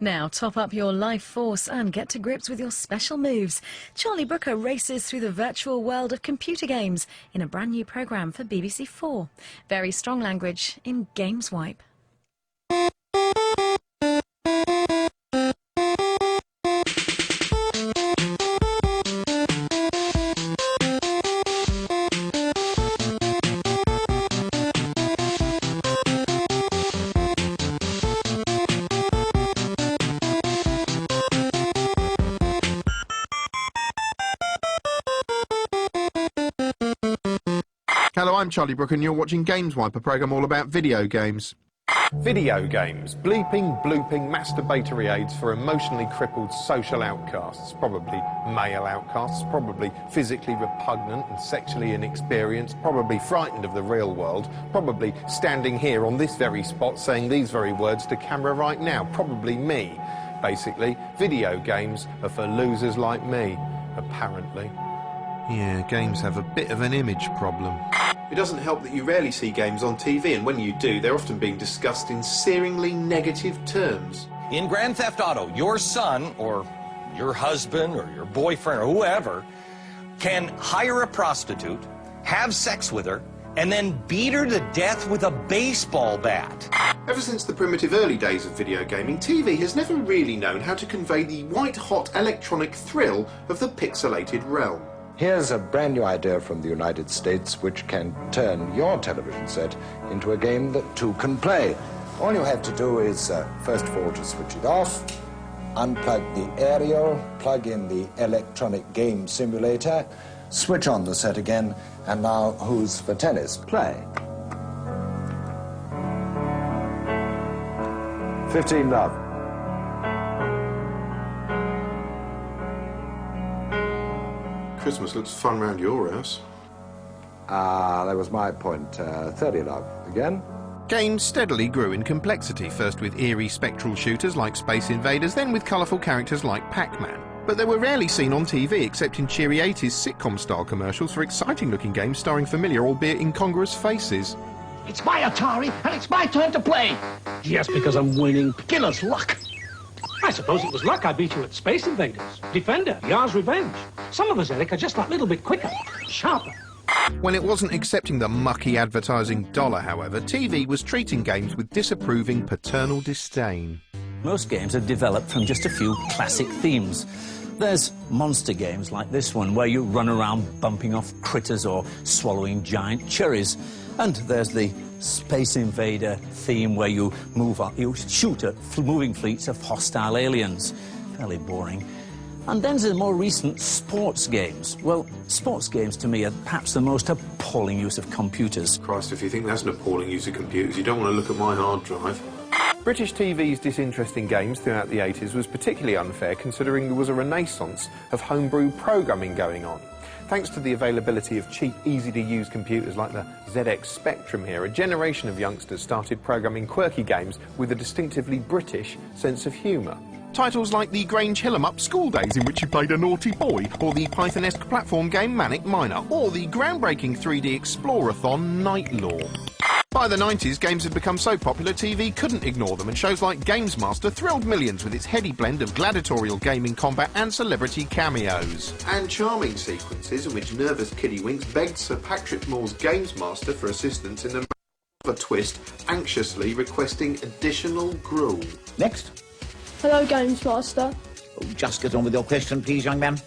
Now top up your life force and get to grips with your special moves. Charlie Brooker races through the virtual world of computer games in a brand new programme for BBC4. Very strong language in Gameswipe. Hello, I'm Charlie Brooker and you're watching Gameswipe, a programme all about video games. Video games. Bleeping, blooping, masturbatory aids for emotionally crippled social outcasts. Probably male outcasts, probably physically repugnant and sexually inexperienced, probably frightened of the real world, probably standing here on this very spot saying these very words to camera right now. Probably me. Basically, video games are for losers like me, apparently. Yeah, games have a bit of an image problem. It doesn't help that you rarely see games on TV, and when you do, they're often being discussed in searingly negative terms. In Grand Theft Auto, your son, or your husband, or your boyfriend, or whoever, can hire a prostitute, have sex with her, and then beat her to death with a baseball bat. Ever since the primitive early days of video gaming, TV has never really known how to convey the white-hot electronic thrill of the pixelated realm. Here's a brand new idea from the United States which can turn your television set into a game that two can play. All you have to do is, first of all, to switch it off, unplug the aerial, plug in the electronic game simulator, switch on the set again, and now who's for tennis? Play. 15 love. Christmas looks fun round your house. That was my point. 30 love. Again? Games steadily grew in complexity, first with eerie spectral shooters like Space Invaders, then with colourful characters like Pac-Man. But they were rarely seen on TV except in cheery 80s sitcom-style commercials for exciting-looking games starring familiar, albeit incongruous faces. It's my Atari, and it's my turn to play. Just because I'm winning, beginner's luck. I suppose it was luck I beat you at Space Invaders, Defender, Yar's Revenge. Some of us, Eric, are just that little bit quicker, sharper. When it wasn't accepting the mucky advertising dollar, however, TV was treating games with disapproving paternal disdain. Most games are developed from just a few classic themes. There's monster games like this one, where you run around bumping off critters or swallowing giant cherries. And there's the Space Invader theme, where you shoot at moving fleets of hostile aliens. Fairly boring. And then there's the more recent sports games. Well, sports games to me are perhaps the most appalling use of computers. Christ, if you think that's an appalling use of computers, you don't want to look at my hard drive. British TV's disinterest in games throughout the 80s was particularly unfair, considering there was a renaissance of homebrew programming going on. Thanks to the availability of cheap, easy-to-use computers like the ZX Spectrum here, a generation of youngsters started programming quirky games with a distinctively British sense of humour. Titles like the Grange Hill-em-up School Days, in which you played a naughty boy, or the Python-esque platform game Manic Miner, or the groundbreaking 3D Explorathon Night Law. By the 90s, games had become so popular TV couldn't ignore them, and shows like Games Master thrilled millions with its heady blend of gladiatorial gaming combat and celebrity cameos. And charming sequences in which nervous Kiddywinks begged Sir Patrick Moore's Games Master for assistance in a twist, anxiously requesting additional gruel. Next. Hello, Games Master. Oh, just get on with your question, please, young man.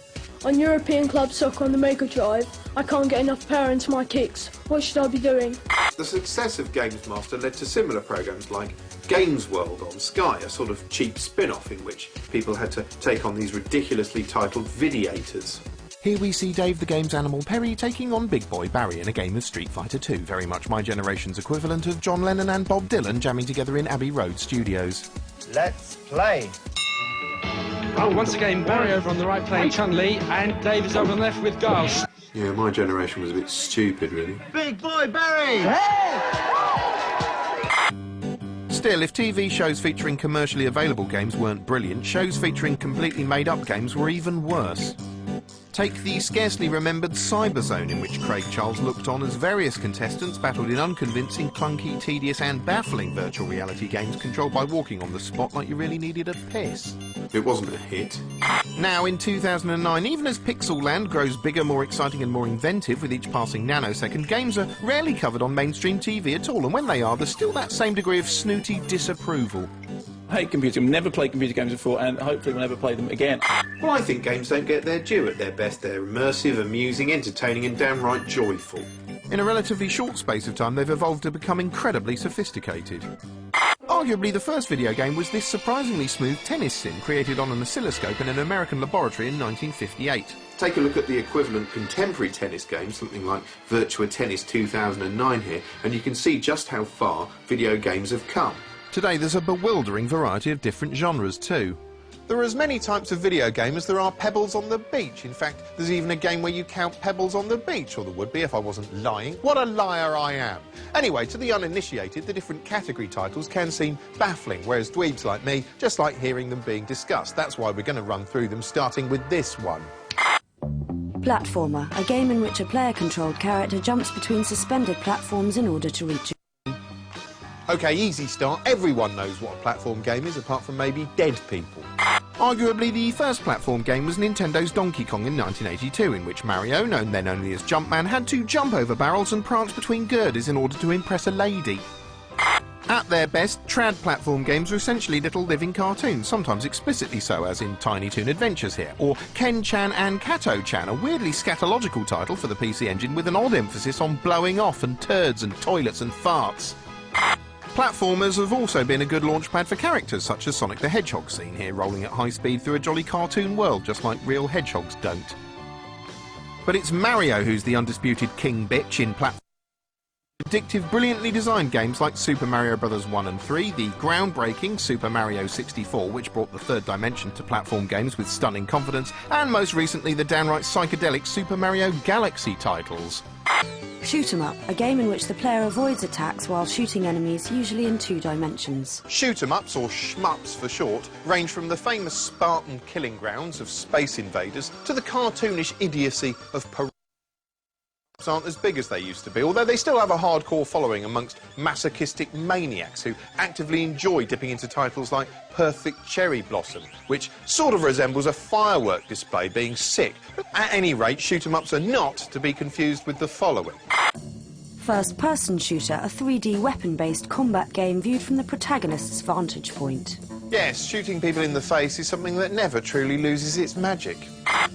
On European Club Soccer on the Mega Drive, I can't get enough power into my kicks. What should I be doing? The success of Games Master led to similar programmes like Games World on Sky, a sort of cheap spin-off in which people had to take on these ridiculously titled videators. Here we see Dave the Game's Animal Perry taking on Big Boy Barry in a game of Street Fighter 2, very much my generation's equivalent of John Lennon and Bob Dylan jamming together in Abbey Road Studios. Let's play. Oh, once again, Barry over on the right playing Chun-Li, and Dave is over on the left with Giles. Yeah, my generation was a bit stupid, really. Big Boy Barry! Still, if TV shows featuring commercially available games weren't brilliant, shows featuring completely made-up games were even worse. Take the scarcely remembered Cyberzone, in which Craig Charles looked on as various contestants battled in unconvincing, clunky, tedious and baffling virtual reality games controlled by walking on the spot like you really needed a piss. It wasn't a hit. Now, in 2009, even as Pixelland grows bigger, more exciting and more inventive with each passing nanosecond, games are rarely covered on mainstream TV at all, and when they are, there's still that same degree of snooty disapproval. I hate computing. I've never played computer games before, and hopefully will never play them again. Well, I think games don't get their due at their best. They're immersive, amusing, entertaining and downright joyful. In a relatively short space of time, they've evolved to become incredibly sophisticated. Arguably, the first video game was this surprisingly smooth tennis sim created on an oscilloscope in an American laboratory in 1958. Take a look at the equivalent contemporary tennis game, something like Virtua Tennis 2009 here, and you can see just how far video games have come. Today, there's a bewildering variety of different genres too. There are as many types of video game as there are pebbles on the beach. In fact, there's even a game where you count pebbles on the beach, or there would be if I wasn't lying. What a liar I am. Anyway, to the uninitiated, the different category titles can seem baffling, whereas dweebs like me just like hearing them being discussed. That's why we're going to run through them, starting with this one. Platformer, a game in which a player-controlled character jumps between suspended platforms in order to reach OK, easy start. Everyone knows what a platform game is, apart from maybe dead people. Arguably, the first platform game was Nintendo's Donkey Kong in 1982, in which Mario, known then only as Jumpman, had to jump over barrels and prance between girders in order to impress a lady. At their best, trad platform games were essentially little living cartoons, sometimes explicitly so, as in Tiny Toon Adventures here, or Ken-chan and Kato-chan, a weirdly scatological title for the PC Engine with an odd emphasis on blowing off and turds and toilets and farts. Platformers have also been a good launchpad for characters such as Sonic the Hedgehog, seen here rolling at high speed through a jolly cartoon world, just like real hedgehogs don't. But it's Mario who's the undisputed king bitch in platform. Addictive, brilliantly designed games like Super Mario Bros. 1 and 3, the groundbreaking Super Mario 64, which brought the third dimension to platform games with stunning confidence, and most recently the downright psychedelic Super Mario Galaxy titles. Shoot 'em up, a game in which the player avoids attacks while shooting enemies, usually in 2 dimensions. Shoot 'em ups, or shmups for short, range from the famous Spartan killing grounds of Space Invaders to the cartoonish idiocy of aren't as big as they used to be, although they still have a hardcore following amongst masochistic maniacs who actively enjoy dipping into titles like Perfect Cherry Blossom, which sort of resembles a firework display being sick. But at any rate, shoot-em-ups are not to be confused with the following. First-person shooter, a 3D weapon-based combat game viewed from the protagonist's vantage point. Yes, shooting people in the face is something that never truly loses its magic.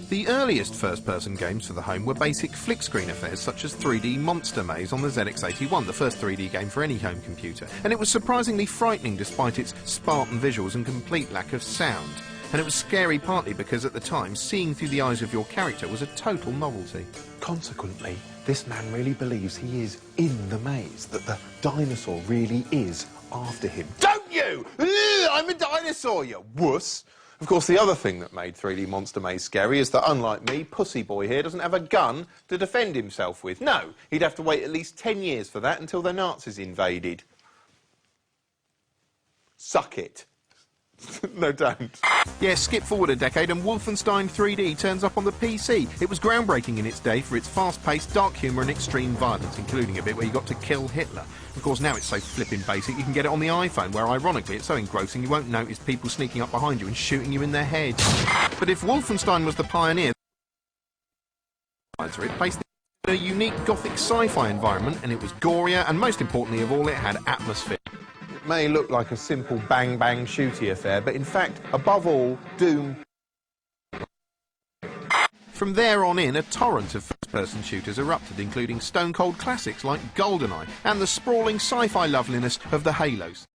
The earliest first-person games for the home were basic flick-screen affairs such as 3D Monster Maze on the ZX81, the first 3D game for any home computer, and it was surprisingly frightening despite its Spartan visuals and complete lack of sound. And it was scary partly because at the time, seeing through the eyes of your character was a total novelty. Consequently, this man really believes he is in the maze, that the dinosaur really is after him. Don't you? Ugh, I'm a dinosaur, you wuss! Of course, the other thing that made 3D Monster Maze scary is that, unlike me, Pussy Boy here doesn't have a gun to defend himself with. No, he'd have to wait at least 10 years for that until the Nazis invaded. Suck it. No, don't. Yeah, skip forward a decade and Wolfenstein 3D turns up on the PC. It was groundbreaking in its day for its fast-paced, dark humour and extreme violence, including a bit where you got to kill Hitler. Of course, now it's so flipping basic you can get it on the iPhone, where ironically it's so engrossing you won't notice people sneaking up behind you and shooting you in the head. But if Wolfenstein was the pioneer, it placed in a unique gothic sci-fi environment, and it was gorier, and most importantly of all, it had atmosphere. It may look like a simple bang-bang shooty affair, but in fact, above all, Doom. From there on in, a torrent of first-person shooters erupted, including stone-cold classics like GoldenEye and the sprawling sci-fi loveliness of the Halos.